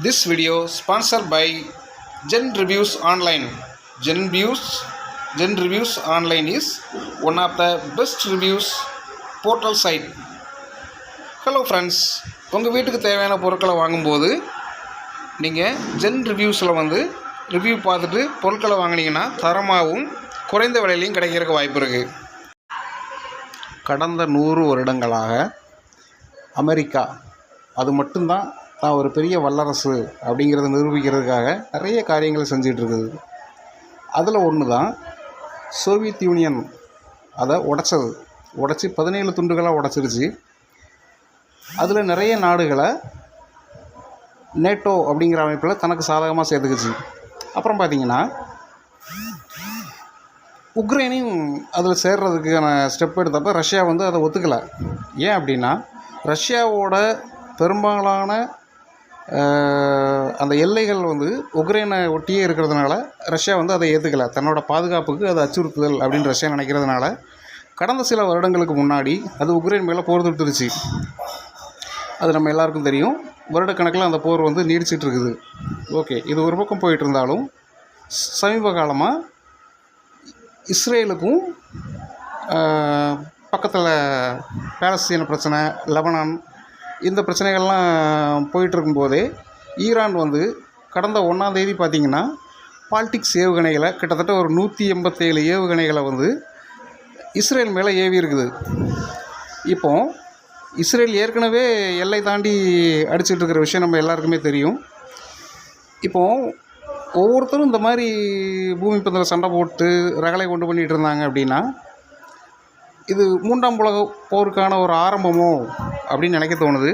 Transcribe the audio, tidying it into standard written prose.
This video sponsored by Gen Reviews Online. Gen Reviews Online is one of the best reviews portal site. Hello friends, உங்கள் வீட்டுக்கு தேவையான பொருட்களை வாங்கும்போது நீங்கள் gen ரிவ்யூஸில் review பார்த்துட்டு பொருட்களை வாங்கினீங்கன்னா தரமாகவும் குறைந்த விலையிலையும் கிடைக்கிறதுக்கு வாய்ப்பு இருக்குது. கடந்த 100 வருடங்களாக அமெரிக்கா அது மட்டும்தான் தான் ஒரு பெரிய வல்லரசு அப்படிங்கிறத நிரூபிக்கிறதுக்காக நிறைய காரியங்களை செஞ்சிகிட்ருக்குது. அதில் ஒன்று தான் சோவியத் யூனியன் அதை உடச்சி 17 துண்டுகளாக உடச்சிருச்சு. அதில் நிறைய நாடுகளை நேட்டோ அப்படிங்கிற அமைப்பில் தனக்கு சாதகமாக சேர்த்துக்குச்சு. அப்புறம் பார்த்திங்கன்னா உக்ரைனையும் அதில் சேர்றதுக்கான ஸ்டெப் எடுத்தப்போ ரஷ்யா அதை ஒத்துக்கலை. ஏன் அப்படின்னா ரஷ்யாவோட பெரும்பாலான அந்த எல்லைகள் உக்ரைனை ஒட்டியே இருக்கிறதுனால ரஷ்யா அதை ஏற்றுக்கலை. தன்னோட பாதுகாப்புக்கு அது அச்சுறுத்துதல் அப்படின்னு ரஷ்யா நினைக்கிறதுனால கடந்த சில வருடங்களுக்கு முன்னாடி அது உக்ரைன் மேலே போர் தொடுத்துருச்சு. அது நம்ம எல்லாருக்கும் தெரியும். வருடக்கணக்கில் அந்த போர் நீடிச்சிட்டு இருக்குது. ஓகே, இது ஒரு பக்கம் போயிட்டு இருந்தாலும் சமீப காலமாக இஸ்ரேலுக்கும் பக்கத்தில் பாலஸ்தீன பிரச்சனை, லெபனான், இந்த பிரச்சனைகள்லாம் போயிட்டுருக்கும்போதே ஈரான் கடந்த 1ஆம் தேதி பார்த்திங்கன்னா பால்டிக்ஸ் ஏவுகணைகளை கிட்டத்தட்ட ஒரு 187 ஏவுகணைகளை இஸ்ரேல் மேலே ஏவி இருக்குது. இப்போது இஸ்ரேல் ஏற்கனவே எல்லை தாண்டி அடிச்சிட்டு இருக்கிற விஷயம் நம்ம எல்லாருக்குமே தெரியும். இப்போது ஒவ்வொருத்தரும் இந்த மாதிரி பூமி பந்தில் சண்டை போட்டு ரகளை கொண்டு பண்ணிகிட்டு இருந்தாங்க அப்படின்னா இது 3ஆம் உலக போருக்கான ஒரு ஆரம்பமோ அப்படின்னு நினைக்க தோணுது.